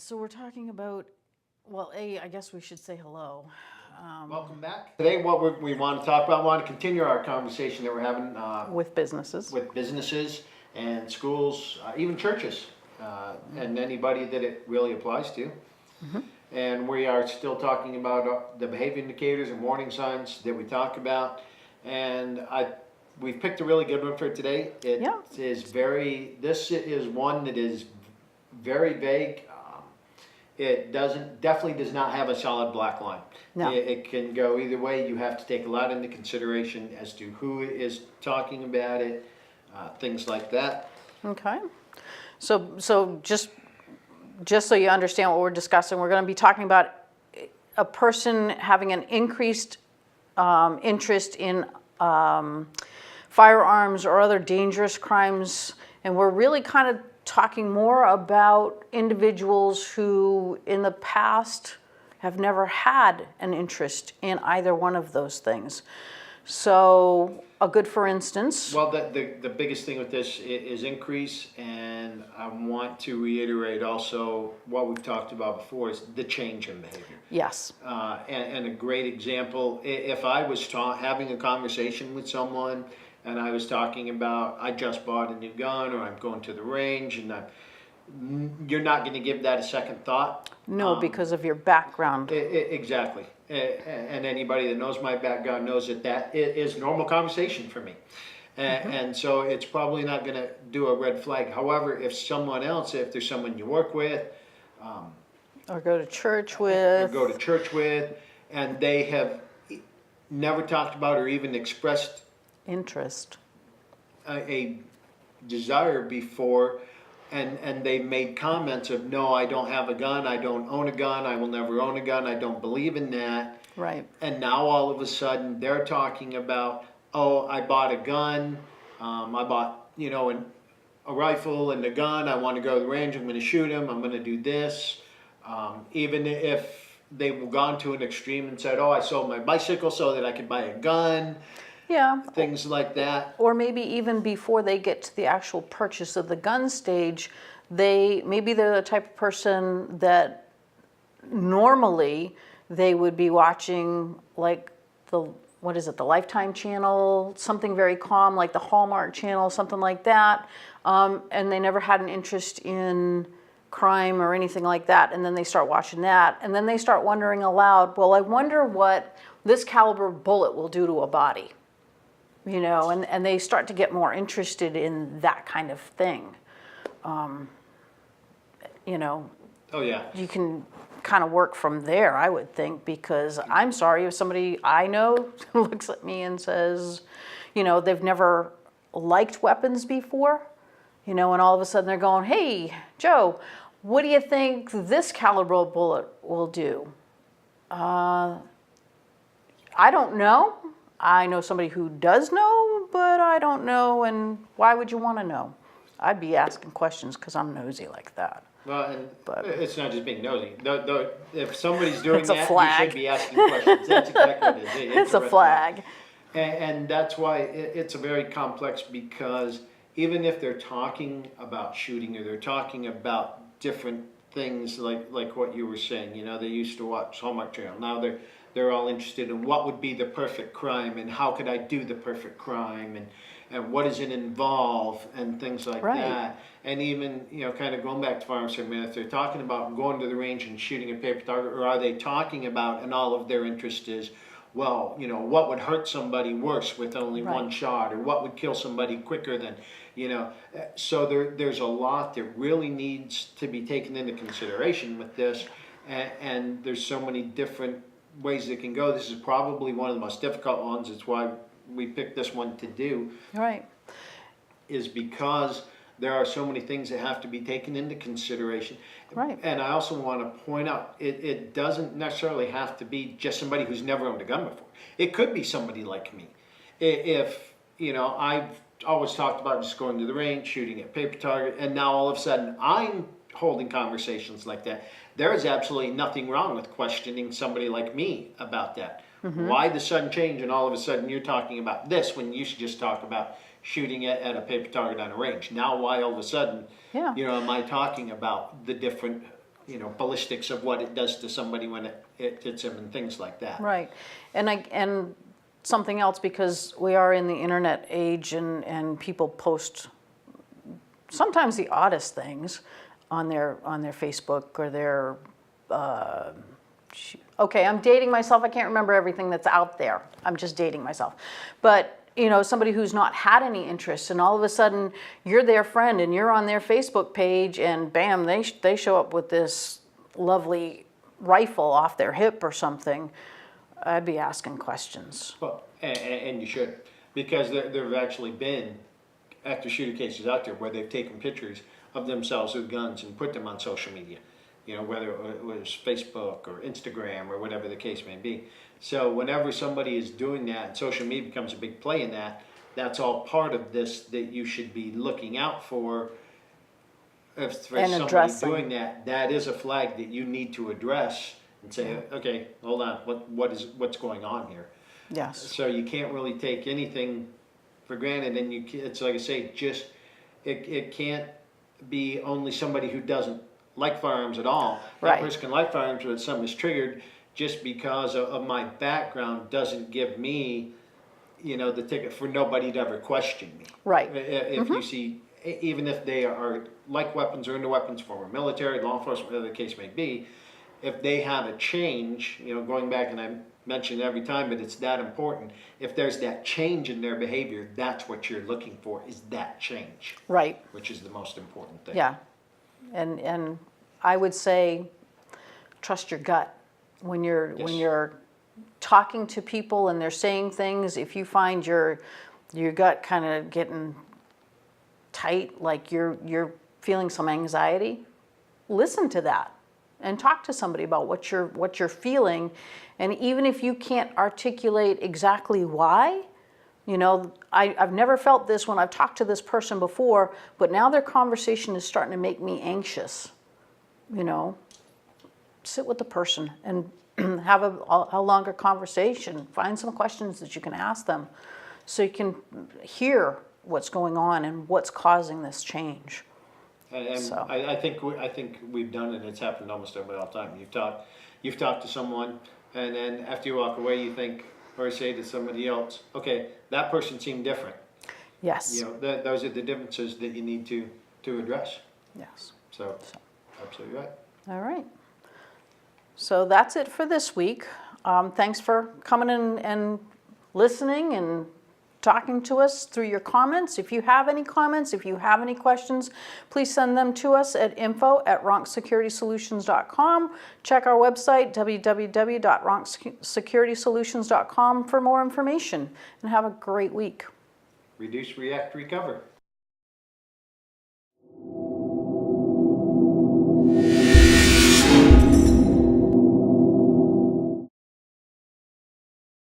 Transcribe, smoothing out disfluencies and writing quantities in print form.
So we're talking about, well, I guess we should say hello. Welcome back. Today, what we want to talk about, we want to continue our conversation that we're having With businesses. with businesses and schools, even churches, and anybody that it really applies to. And we are still talking about the behavior indicators and warning signs that we talk about. And we've picked a really good one for today. It Yeah. is this is one that is very vague. It definitely does not have a solid black line. No. It can go either way. You have to take a lot into consideration as to who is talking about it, things like that. Okay. So just so you understand what we're discussing, we're going to be talking about a person having an increased interest in firearms or other dangerous crimes, and we're really kind of talking more about individuals who in the past have never had an interest in either one of those things. So a good for instance. Well, the biggest thing with this is increase, and I want to reiterate also what we've talked about before is the change in behavior. Yes. And a great example, if I was having a conversation with someone and I was talking about, I just bought a new gun or I'm going to the range, and you're not going to give that a second thought. No, because of your background. Exactly. And anybody that knows my background knows that is normal conversation for me. And so it's probably not going to do a red flag. However, if there's someone you work with, Or go to church with. and they have never talked about or even expressed Interest. a desire before, and they made comments of, no, I don't have a gun, I don't own a gun, I will never own a gun, I don't believe in that. Right. And now all of a sudden they're talking about, oh, I bought a gun, I bought, a rifle and a gun, I want to go to the range, I'm going to shoot him, I'm going to do this. Even if they've gone to an extreme and said, oh, I sold my bicycle so that I could buy a gun. Yeah. Things like that. Or maybe even before they get to the actual purchase of the gun stage, maybe they're the type of person that normally they would be watching like the Lifetime channel, something very calm like the Hallmark channel, something like that, and they never had an interest in crime or anything like that, and then they start watching that, and then they start wondering aloud, well, I wonder what this caliber bullet will do to a body. And they start to get more interested in that kind of thing. Oh yeah. You can kind of work from there, I would think, because I'm sorry if somebody I know looks at me and says, they've never liked weapons before, and all of a sudden they're going, hey, Joe, what do you think this caliber bullet will do? I don't know. I know somebody who does know, but I don't know, and why would you want to know? I'd be asking questions because I'm nosy like that. Well, it's not just being nosy. If somebody's doing It's a that, flag. you should be asking questions. That's exactly what it is. It's a red flag. And that's why it's a very complex, because even if they're talking about shooting or they're talking about different things like what you were saying, they used to watch Hallmark Channel. Now they're all interested in what would be the perfect crime and how could I do the perfect crime and what does it involve and things like Right. that. And even, kind of going back to firearms for a minute, if they're talking about going to the range and shooting a paper target, or are they talking about, and all of their interest is, well, what would hurt somebody worse with only Right. one shot, or what would kill somebody quicker than, so there's a lot that really needs to be taken into consideration with this, and there's so many different ways it can go. This is probably one of the most difficult ones. It's why we picked this one to do, Right. is because there are so many things that have to be taken into consideration. Right. And I also want to point out, it doesn't necessarily have to be just somebody who's never owned a gun before. It could be somebody like me. If, I've always talked about just going to the range, shooting at paper target, and now all of a sudden I'm holding conversations like that. There is absolutely nothing wrong with questioning somebody like me about that. Why the sudden change, and all of a sudden you're talking about this when you should just talk about shooting it at a paper target on a range? Now why all of a sudden, Yeah. am I talking about the different ballistics of what it does to somebody when it hits them and things like that. Right. And something else, because we are in the internet age and people post sometimes the oddest things on their Facebook or their, okay, I'm dating myself. I can't remember everything that's out there. I'm just dating myself. But, somebody who's not had any interest, and all of a sudden you're their friend and you're on their Facebook page, and bam, they show up with this lovely rifle off their hip or something. I'd be asking questions. Well, and you should, because there have actually been active shooter cases out there where they've taken pictures of themselves with guns and put them on social media, whether it was Facebook or Instagram or whatever the case may be. So whenever somebody is doing that, and social media becomes a big play in that, that's all part of this that you should be looking out for. If for And somebody addressing. doing that, that is a flag that you need to address and say, okay, hold on, what's going on here? Yes. So you can't really take anything for granted, and it's like I say, it can't be only somebody who doesn't like firearms at all. Right. That person can like firearms, but something is triggered just because of my background doesn't give me, the ticket for nobody to ever question me. Right. If you see, even if they are like weapons or into weapons, former military, law enforcement, whatever the case may be, if they have a change, going back, and I mention it every time, but it's that important. If there's that change in their behavior, that's what you're looking for, is that change. Right. Which is the most important thing. Yeah. And I would say trust your gut when you're talking to people and they're saying things. If you find your gut kind of getting tight, like you're feeling some anxiety, listen to that and talk to somebody about what you're feeling. And even if you can't articulate exactly why, I've never felt this when I've talked to this person before, but now their conversation is starting to make me anxious. Sit with the person and have a longer conversation. Find some questions that you can ask them so you can hear what's going on and what's causing this change. And So. I think we've done it. It's happened almost everybody all the time. You've talked to someone, and then after you walk away, you think, or say to somebody else, okay, that person seemed different. Yes. Those are the differences that you need to address. Yes. So, absolutely right. All right. So that's it for this week. Thanks for coming in and listening and talking to us through your comments. If you have any comments, if you have any questions, please send them to us at info@roncsecurity-solutions.com. Check our website, www.roncsecurity-solutions.com, for more information. And have a great week. Reduce, react, recover.